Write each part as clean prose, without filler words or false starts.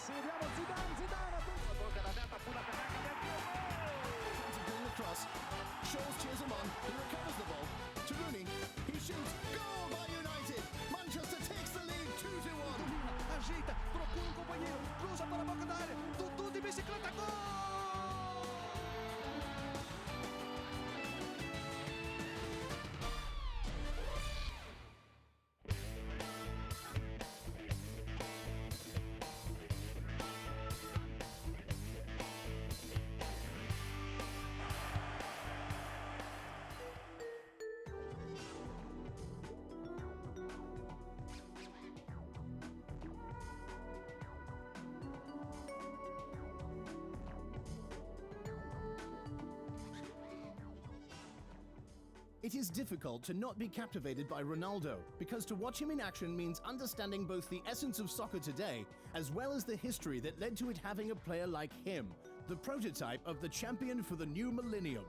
Messi, vediamo Zidane, Tocca la data sulla canale del Doing the cross. Scholes cheers him on. He recovers the ball. To Rooney. He shoots. Goal by United. Manchester takes the lead 2-1. ajeita, procura um companheiro, cruza para a boca da área, Dudu de bicicleta, gol! It is difficult to not be captivated by Ronaldo, because to watch him in action means understanding both the essence of soccer today, as well as the history that led to it having a player like him, the prototype of the champion for the new millennium.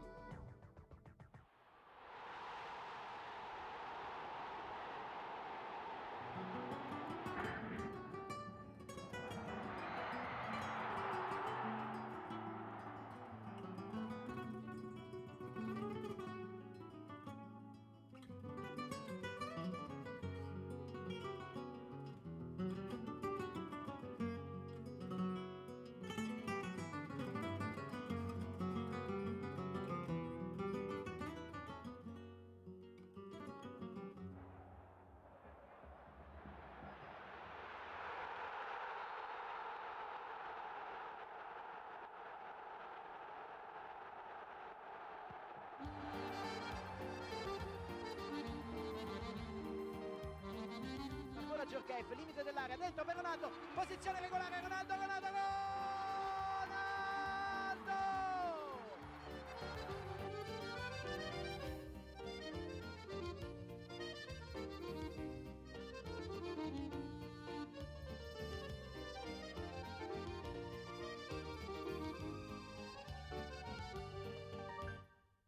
Giorgheff, limite dell'area, dentro per Ronaldo, posizione regolare, Ronaldo, gol!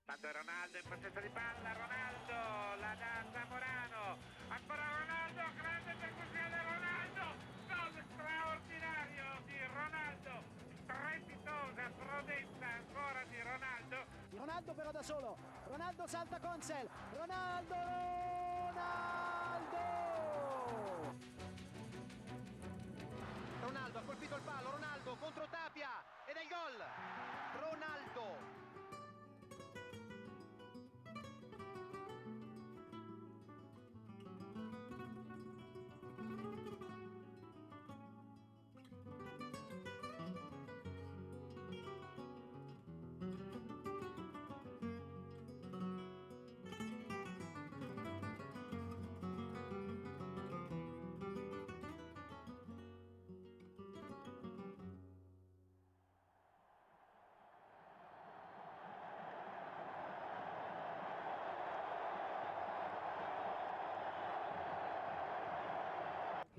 Tanto è Ronaldo in possesso di palla, Ronaldo, la dà Zamorano, ancora Ronaldo, grande percussione Ronaldo, gol straordinario di Ronaldo, strepitosa prodezza ancora di Ronaldo. Ronaldo però da solo, Ronaldo salta Consel, Ronaldo! Ronaldo ha colpito il palo, Ronaldo contro Tapia ed è il gol! Ronaldo!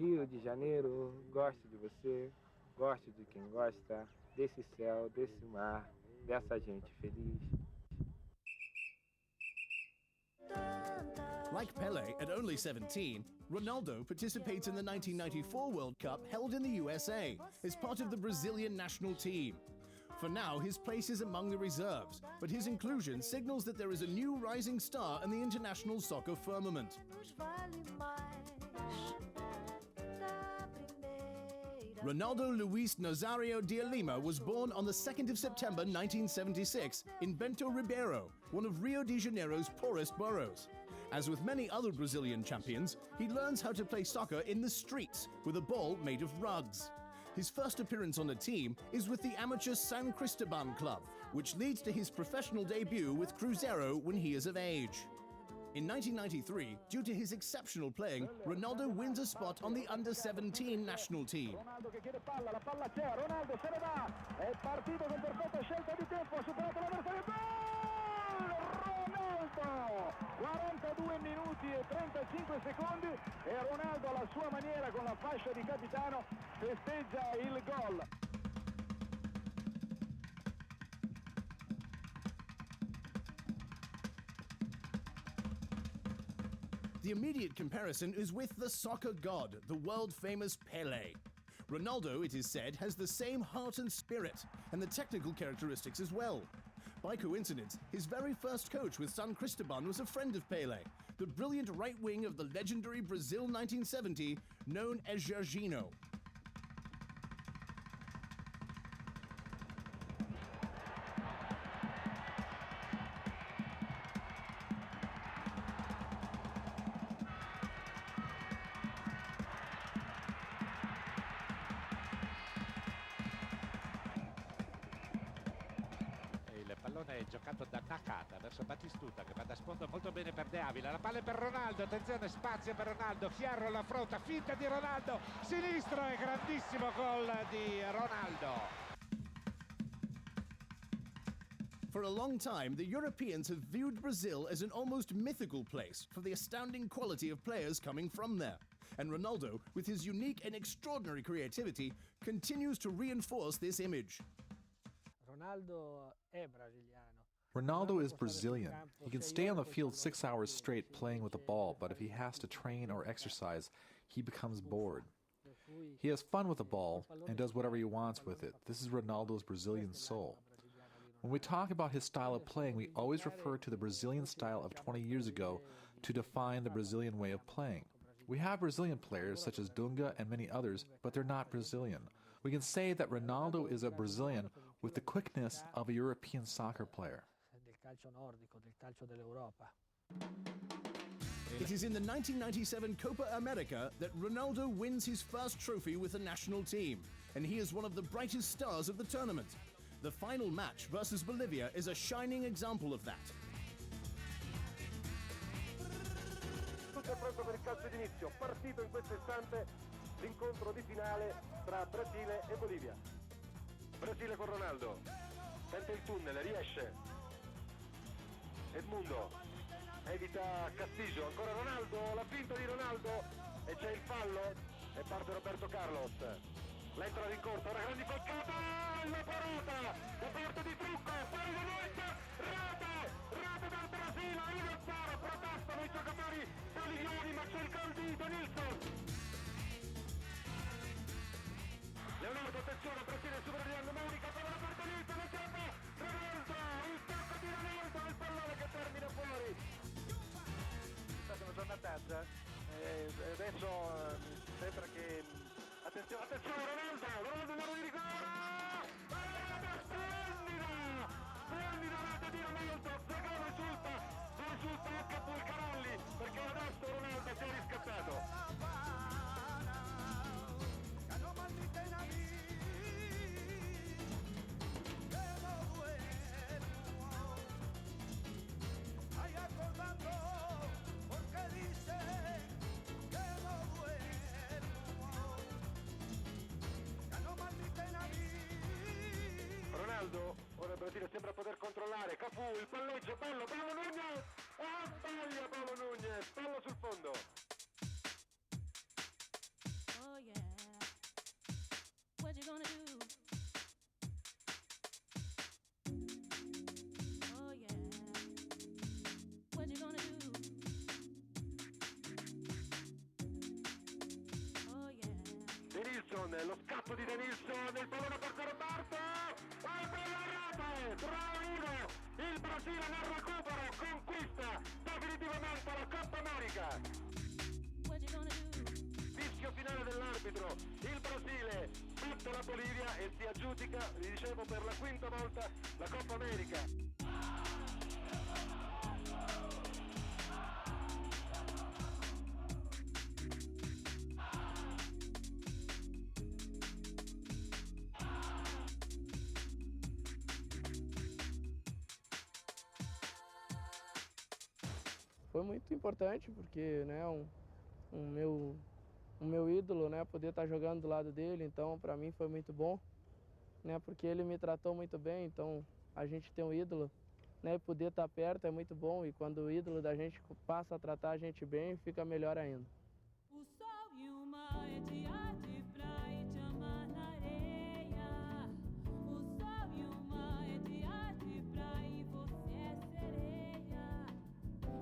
Rio de Janeiro, gosto de você, gosto de quem gosta, desse céu, desse mar, dessa gente feliz. Like Pele at only 17, Ronaldo participates in the 1994 World Cup held in the USA as part of the Brazilian national team. For now, his place is among the reserves, but his inclusion signals that there is a new rising star in the international soccer firmament. Ronaldo Luis Nazario de Lima was born on the 2nd of September 1976 in Bento Ribeiro, one of Rio de Janeiro's poorest boroughs. As with many other Brazilian champions, he learns how to play soccer in the streets with a ball made of rugs. His first appearance on a team is with the amateur San Cristoban club, which leads to his professional debut with Cruzeiro when he is of age. In 1993, due to his exceptional playing, Ronaldo wins a spot on the under-17 national team. Ronaldo che chiede palla, la palla c'è, Ronaldo se ne va, è partito con perfetta scelta di tempo, ha superato l'avversario, gol! Ronaldo! 42 minuti e 35 secondi e Ronaldo alla sua maniera con la fascia di capitano festeggia il gol. The immediate comparison is with the soccer god, the world-famous Pelé. Ronaldo, it is said, has the same heart and spirit, and the technical characteristics as well. By coincidence, his very first coach with San Cristobal was a friend of Pelé, the brilliant right wing of the legendary Brazil 1970, known as Jorginho. Il pallone è giocato da Nakata verso Battistuta che va da sfondo molto bene per De Avila, la palla è per Ronaldo, attenzione, spazio per Ronaldo, Fierro l'affronta, finta di Ronaldo, sinistro e grandissimo gol di Ronaldo. For a long time, the Europeans have viewed Brazil as an almost mythical place for the astounding quality of players coming from there. And Ronaldo, with his unique and extraordinary creativity, continues to reinforce this image. Ronaldo is Brazilian. He can stay on the field 6 hours straight playing with the ball, but if he has to train or exercise, he becomes bored. He has fun with the ball and does whatever he wants with it. This is Ronaldo's Brazilian soul. When we talk about his style of playing, we always refer to the Brazilian style of 20 years ago to define the Brazilian way of playing. We have Brazilian players such as Dunga and many others, but they're not Brazilian. We can say that Ronaldo is a Brazilian with the quickness of a European soccer player. It is in the 1997 Copa America that Ronaldo wins his first trophy with the national team, and he is one of the brightest stars of the tournament. The final match versus Bolivia is a shining example of that. Tutto è pronto per il calcio d'inizio, partito in questo istante l'incontro di finale tra Brasile e Bolivia. Brasile con Ronaldo, tenta il tunnel, riesce. Edmundo, evita Castillo, ancora Ronaldo, la finta di Ronaldo e c'è il fallo e parte Roberto Carlos. L'entra di rincorsa, una grande colcata, la parata da parte di Trucco, fuori di rete, rete del Brasile, 1-0, protestano i giocatori boliviani, ma c'è il gol di Denilson. Leonardo, attenzione, Brasile supera di Monica, palla per Denilson, e chiama Ronaldo, il tocco di Ronaldo, il pallone che termina fuori. È stata una giornataccia, adesso sembra che... Attenzione, Ronaldo di rigore! Splendida rete di Ronaldo, Zagò risulta anche a Pulcarelli, perché adesso Ronaldo si è riscattato. Ronaldo, ora il Brasile sembra poter controllare, Cafu, il palleggio, bello, Paolo Nunez, sbaglia Paolo Nunez, pallo sul fondo. Oh yeah, what you gonna do? Oh yeah, what you gonna do? Oh yeah. Denilson, lo scatto di Denilson, il pallone per Roberto, il Brasile nel recupero conquista definitivamente la Coppa America. Fischio finale dell'arbitro, il Brasile batte la Bolivia e si aggiudica, vi dicevo, per la quinta volta la Coppa America. Foi muito importante porque, né, o meu ídolo, né, poder estar jogando do lado dele, então para mim foi muito bom, né, porque ele me tratou muito bem, então a gente tem um ídolo, né, e poder estar perto é muito bom, e quando o ídolo da gente passa a tratar a gente bem, fica melhor ainda. O sol e o mar é dia de praia e te amar na areia. O sol e o mar é dia de praia e você é sereia.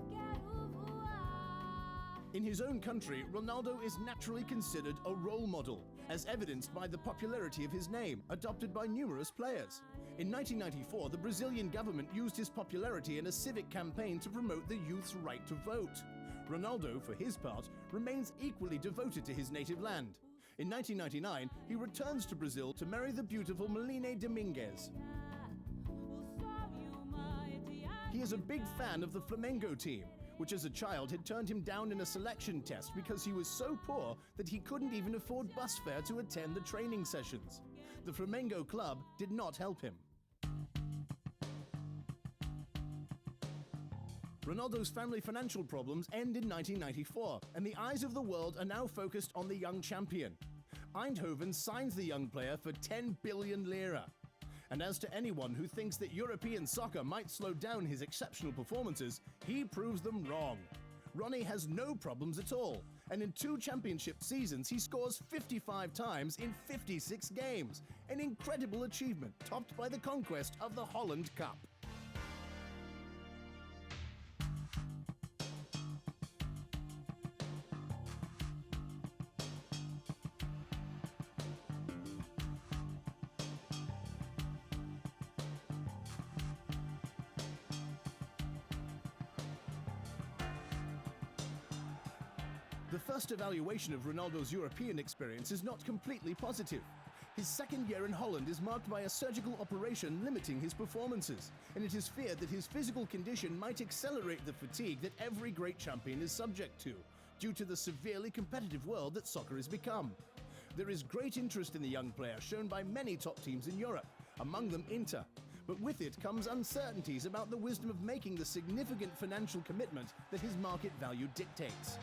Quero voar. In his own country, Ronaldo is naturally considered a role model, as evidenced by the popularity of his name, adopted by numerous players. In 1994, the Brazilian government used his popularity in a civic campaign to promote the youth's right to vote. Ronaldo, for his part, remains equally devoted to his native land. In 1999, he returns to Brazil to marry the beautiful Meline Domingues. He is a big fan of the Flamengo team, which as a child had turned him down in a selection test because he was so poor that he couldn't even afford bus fare to attend the training sessions. The Flamengo club did not help him. Ronaldo's family financial problems end in 1994, and the eyes of the world are now focused on the young champion. Eindhoven signs the young player for 10 billion lira. And as to anyone who thinks that European soccer might slow down his exceptional performances, he proves them wrong. Ronnie has no problems at all, and in 2 championship seasons he scores 55 times in 56 games, an incredible achievement topped by the conquest of the Holland Cup. The first evaluation of Ronaldo's European experience is not completely positive. His second year in Holland is marked by a surgical operation limiting his performances, and it is feared that his physical condition might accelerate the fatigue that every great champion is subject to, due to the severely competitive world that soccer has become. There is great interest in the young player shown by many top teams in Europe, among them Inter. But with it comes uncertainties about the wisdom of making the significant financial commitment that his market value dictates.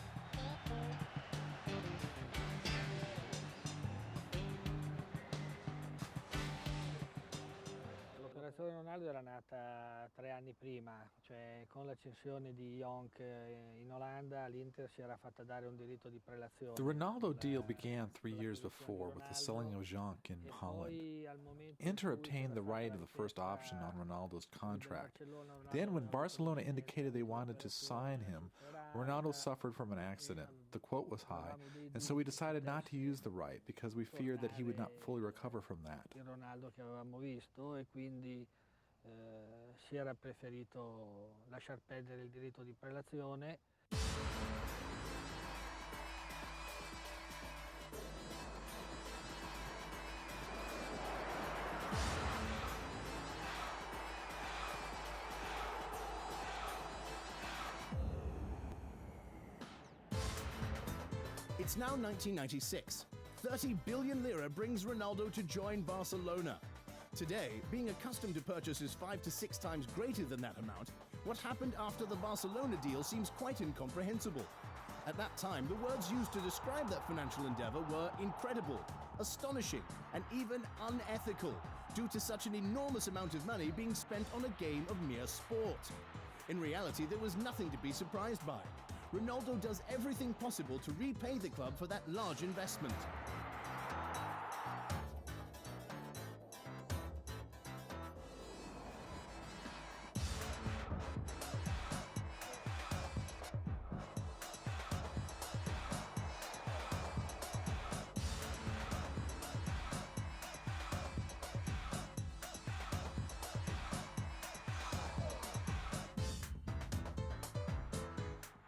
L'operazione Ronaldo era nata 3 anni prima, cioè con l'accensione di Jonk in Olanda l'Inter si era fatta dare un diritto di prelazione. The Ronaldo deal began 3 years before with the selling of Jonk in Holland. Inter obtained the right of the first option on Ronaldo's contract. Then when Barcelona indicated they wanted to sign him, Ronaldo suffered from an accident. The quote was high, and so we decided not to use the right because we feared that he would not fully recover from that. Il Ronaldo che avevamo visto e quindi si era preferito lasciar perdere il diritto di prelazione. It's now 1996. 30 billion lira brings Ronaldo to join Barcelona. Today, being accustomed to purchases 5 to 6 times greater than that amount, what happened after the Barcelona deal seems quite incomprehensible. At that time, the words used to describe that financial endeavor were incredible, astonishing, and even unethical, due to such an enormous amount of money being spent on a game of mere sport. In reality, there was nothing to be surprised by. Ronaldo does everything possible to repay the club for that large investment.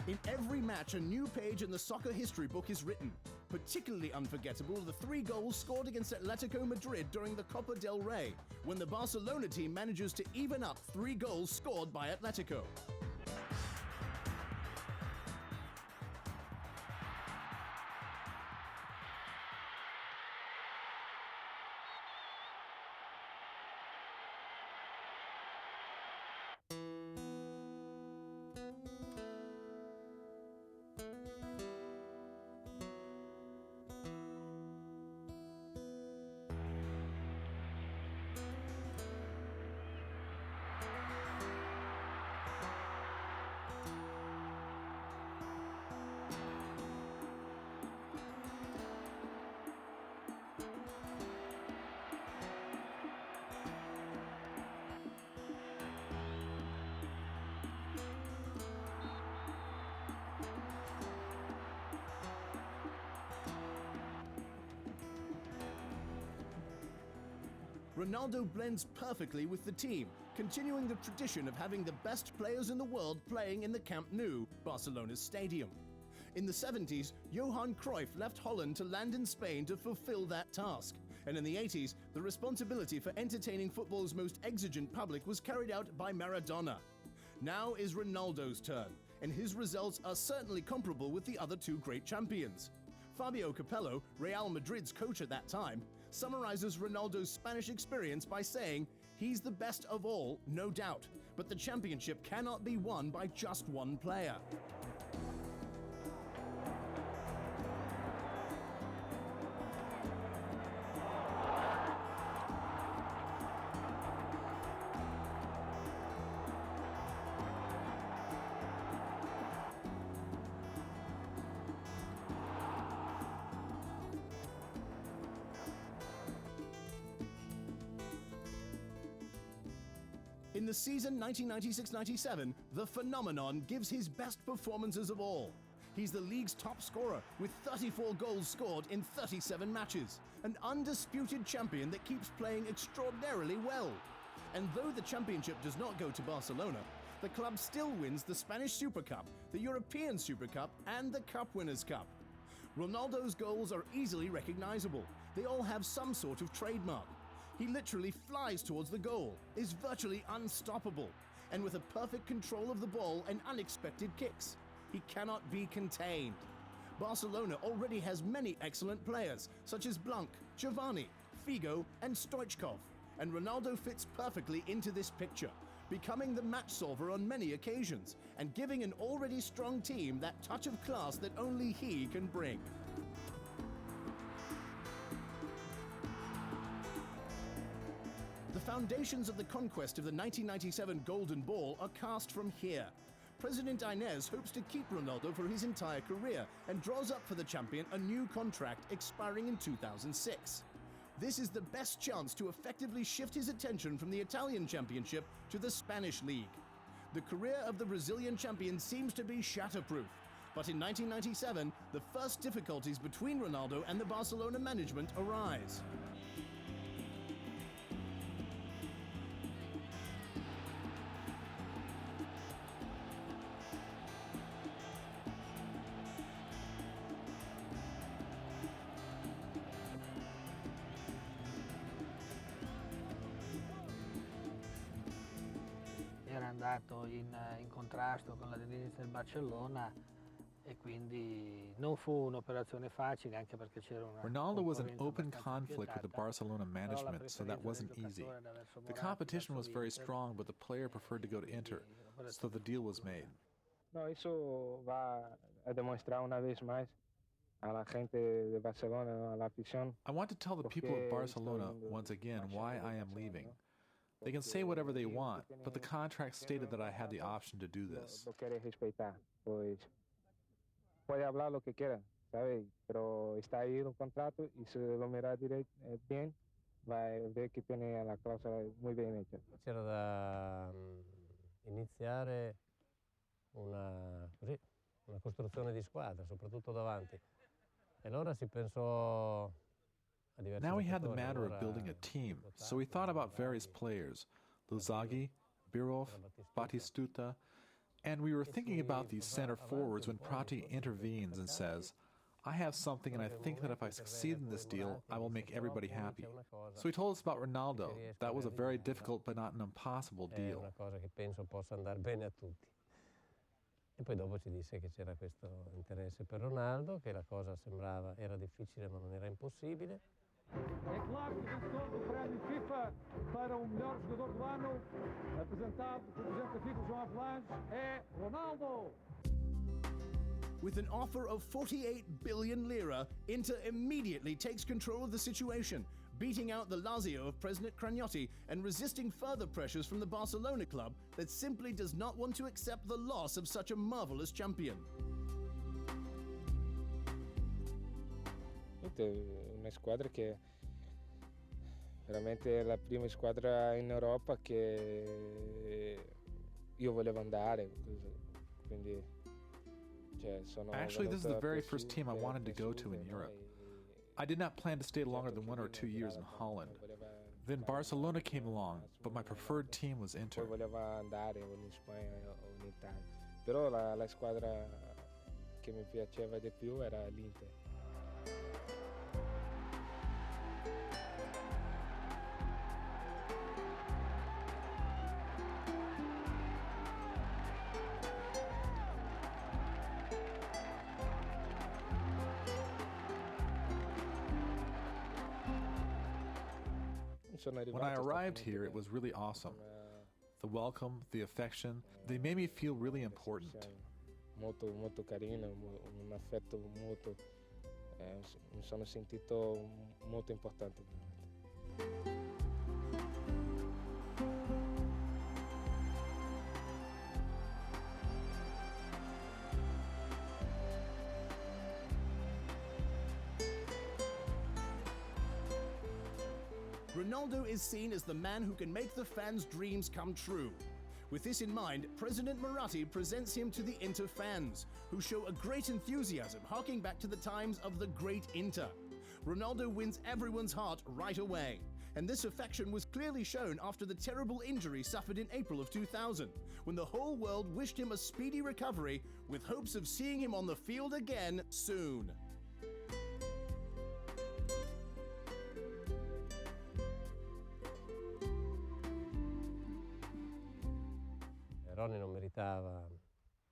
In every match, a new page in the soccer history book is written. Particularly unforgettable are the 3 goals scored against Atletico Madrid during the Copa del Rey, when the Barcelona team manages to even up 3 goals scored by Atletico. Ronaldo blends perfectly with the team, continuing the tradition of having the best players in the world playing in the Camp Nou, Barcelona's stadium. In the 70s, Johan Cruyff left Holland to land in Spain to fulfill that task. And in the 80s, the responsibility for entertaining football's most exigent public was carried out by Maradona. Now is Ronaldo's turn, and his results are certainly comparable with the other two great champions. Fabio Capello, Real Madrid's coach at that time, summarizes Ronaldo's Spanish experience by saying, "He's the best of all, no doubt, but the championship cannot be won by just one player." In the season 1996-97, the phenomenon gives his best performances of all. He's the league's top scorer with 34 goals scored in 37 matches, an undisputed champion that keeps playing extraordinarily well. And though the championship does not go to Barcelona, the club still wins the Spanish Super Cup, the European Super Cup, and the Cup Winners' Cup. Ronaldo's goals are easily recognizable. They all have some sort of trademark. He literally flies towards the goal, is virtually unstoppable, and with a perfect control of the ball and unexpected kicks. He cannot be contained. Barcelona already has many excellent players, such as Blanc, Giovanni, Figo, and Stoichkov, and Ronaldo fits perfectly into this picture, becoming the match solver on many occasions, and giving an already strong team that touch of class that only he can bring. The foundations of the conquest of the 1997 Golden Ball are cast from here. President Inés hopes to keep Ronaldo for his entire career and draws up for the champion a new contract expiring in 2006. This is the best chance to effectively shift his attention from the Italian championship to the Spanish league. The career of the Brazilian champion seems to be shatterproof, but in 1997, the first difficulties between Ronaldo and the Barcelona management arise. Era andato in contrasto con la direzione del Barcellona e quindi non fu un'operazione facile, anche perché c'era una Ronaldo was in concorrenza open abbastanza conflict with the spietata. Barcelona Però la management, so that preferenza del wasn't easy. giocatore era verso The Morata, competition was verso very Inter. strong, but the player preferred to go to Inter, so the deal was made. No, eso va a demostrar una vez más a la gente de Barcelona, a la afición. I want to tell the people of Barcelona once again why I am leaving. They can say whatever they want, but the contract stated that I had the option to do this. Lo quiere respetar, pues puede hablar lo que quiera, ¿sabe? Pero está ahí el contrato y si lo mira bien, va a ver que tiene la cláusula muy bien hecha. C'era da iniziare una costruzione di squadra, soprattutto davanti. E allora si pensò a diversi Now we had the giocatori. matter of Allora, building a team, so we thought about various players, Luzagi, Birov, Batistuta, and we were thinking about these center forwards when Prati intervenes and says, "I have something and I think that if I succeed in this deal, I will make everybody happy." So he told us about Ronaldo. That was a very difficult but not an impossible È deal. una cosa che penso possa andare bene a tutti. E poi dopo ci disse che c'era questo interesse per Ronaldo, che la cosa sembrava era difficile ma non era impossibile. É claro que o vencedor do prémio FIFA para o melhor jogador do ano, apresentado pelo presidente da FIFA, João Avelange, é Ronaldo. With an offer of 48 billion lira, Inter immediately takes control of the situation, beating out the Lazio of President Cragnotti and resisting further pressures from the Barcelona club that simply does not want to accept the loss of such a marvelous champion. Una squadra che veramente è la prima squadra in Europa che io volevo andare, quindi sono Actually, this is the venuto very per first team I wanted to go to in Europe. I did not plan to stay longer than 1 or 2 years in Holland. Then Barcelona came along, but my preferred team was Inter. Poi voleva andare o in Spagna o in Italia. Però la squadra che mi piaceva di più era l'Inter. When I arrived here, it was really awesome. The welcome, the affection, they made me feel really important. Molto, molto carino, un affetto molto, mi sono sentito molto importante. Ronaldo is seen as the man who can make the fans' dreams come true. With this in mind, President Moratti presents him to the Inter fans, who show a great enthusiasm harking back to the times of the great Inter. Ronaldo wins everyone's heart right away, and this affection was clearly shown after the terrible injury suffered in April of 2000, when the whole world wished him a speedy recovery with hopes of seeing him on the field again soon. Ronnie non meritava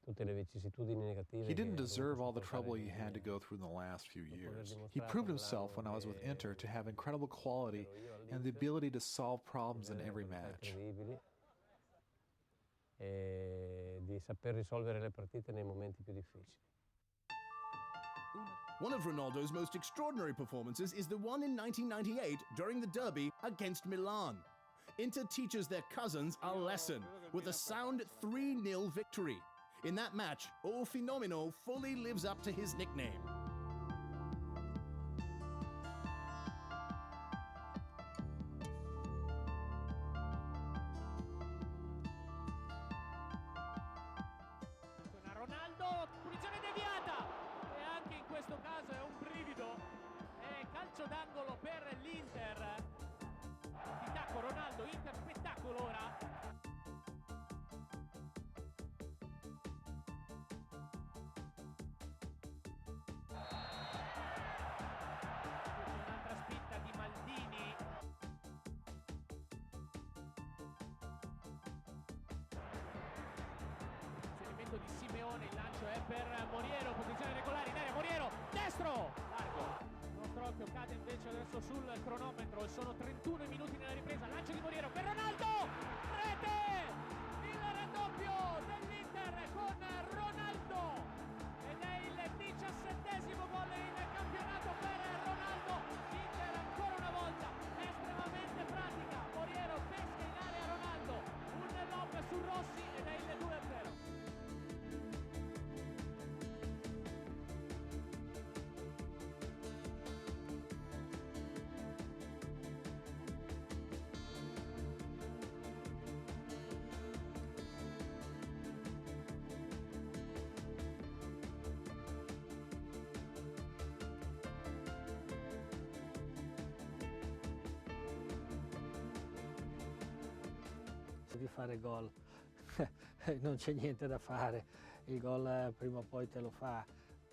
tutte le vicissitudini negative. He didn't deserve all the trouble he had to go through in the last few years. He proved himself when I was with Inter to have incredible quality and the ability to solve problems in every match. E di saper risolvere le partite nei momenti più difficili. One of Ronaldo's most extraordinary performances is the one in 1998 during the derby against Milan. Inter teaches their cousins a lesson with a sound 3-0 victory. In that match, O Fenomeno fully lives up to his nickname. Ronaldo, punizione deviata e anche in questo caso è un brivido. È calcio d'angolo per l'Inter. Attacco Ronaldo, Inter spettacolo ora. Un'altra spinta di Maldini. Inserimento di Simeone, il lancio è per Moriero, posizione regolare in area, Moriero, destro, largo. Occhio cade invece adesso sul cronometro e sono 31 minuti nella ripresa, lancio di Moriero per Ronaldo, rete, il raddoppio dell'Inter con Ronaldo ed è il 17° gol in campionato per Ronaldo. Inter ancora una volta estremamente pratica, Moriero pesca in area Ronaldo, un lob su Rossi ed è il 2-0. Di fare gol non c'è niente da fare, il gol prima o poi te lo fa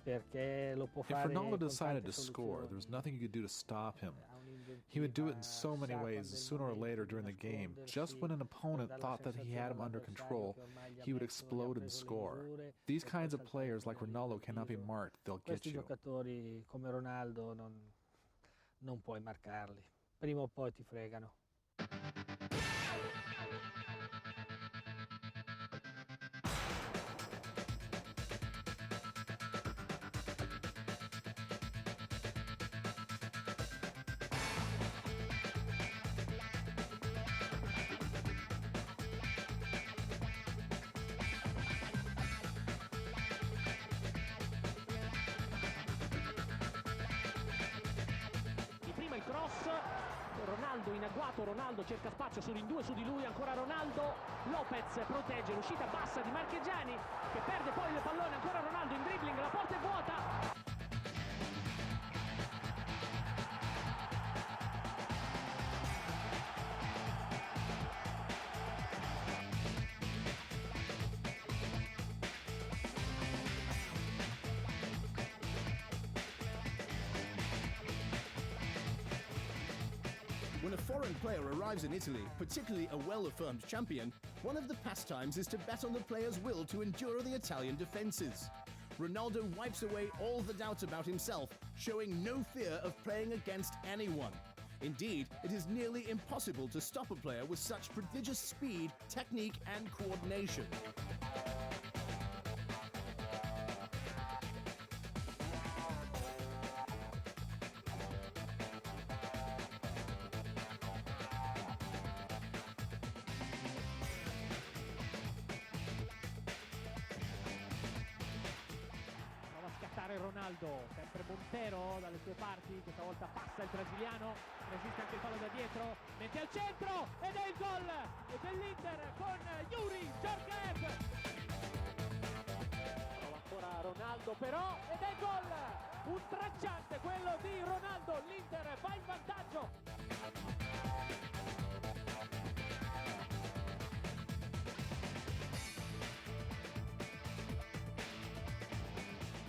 perché lo può fare. If Ronaldo decided to score, there was nothing you could do to stop him. He would do it in so many ways. Sooner or later during the game, just when an opponent thought that he had him under control, he would explode and score. These kinds of players like Ronaldo cannot be marked, they'll get Questi you. giocatori come Ronaldo non puoi marcarli, prima o poi ti fregano. Ronaldo in agguato, Ronaldo cerca spazio, sono in due su di lui, ancora Ronaldo, Lopez protegge l'uscita bassa di Marchegiani che perde poi il pallone, ancora Ronaldo in dribbling, la porta è vuota. When a foreign player arrives in Italy, particularly a well-affirmed champion, one of the pastimes is to bet on the player's will to endure the Italian defences. Ronaldo wipes away all the doubts about himself, showing no fear of playing against anyone. Indeed, it is nearly impossible to stop a player with such prodigious speed, technique and coordination. Ronaldo, sempre Montero dalle sue parti, questa volta passa il brasiliano, resiste anche il fallo da dietro, mette al centro ed è il gol dell'Inter con Yuri Djorkaeff. Prova ancora Ronaldo però ed è il gol, un tracciante quello di Ronaldo, l'Inter va in vantaggio.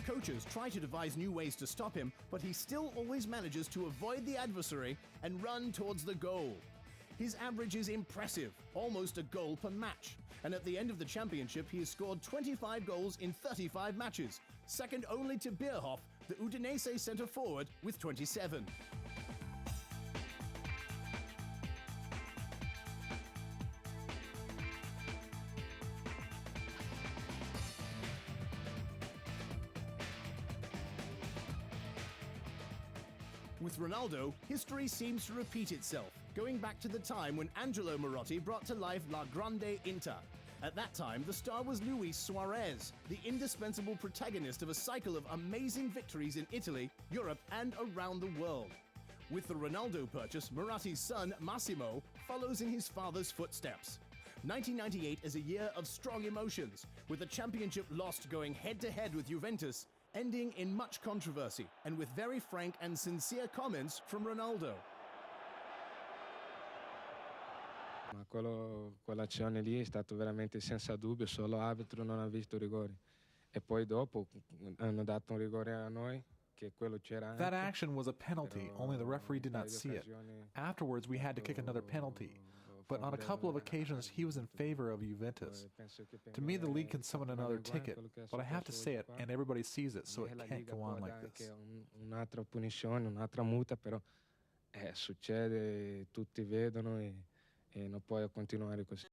Coaches try to devise new ways to stop him, but he still always manages to avoid the adversary and run towards the goal. His average is impressive, almost a goal per match. And at the end of the championship, he has scored 25 goals in 35 matches, second only to Bierhoff, the Udinese centre-forward, with 27. With Ronaldo, history seems to repeat itself, going back to the time when Angelo Moretti brought to life La Grande Inter. At that time, the star was Luis Suarez, the indispensable protagonist of a cycle of amazing victories in Italy, Europe, and around the world. With the Ronaldo purchase, Moretti's son, Massimo, follows in his father's footsteps. 1998 is a year of strong emotions, with the championship lost going head-to-head with Juventus, ending in much controversy and with very frank and sincere comments from Ronaldo. Ma quell'azione lì è stato veramente senza dubbio, solo l'arbitro non ha visto rigore. E poi dopo hanno dato un rigore a noi, che quello c'era anche. That action was a penalty, only the referee did not see it. Afterwards, we had to kick another penalty. But on a couple of occasions, he was in favor of Juventus. To me, the league can summon another ticket, but I have to say it, and everybody sees it, so it can't go on like this. Un'altra punizione, un'altra multa, però succede, tutti vedono e non può continuare così.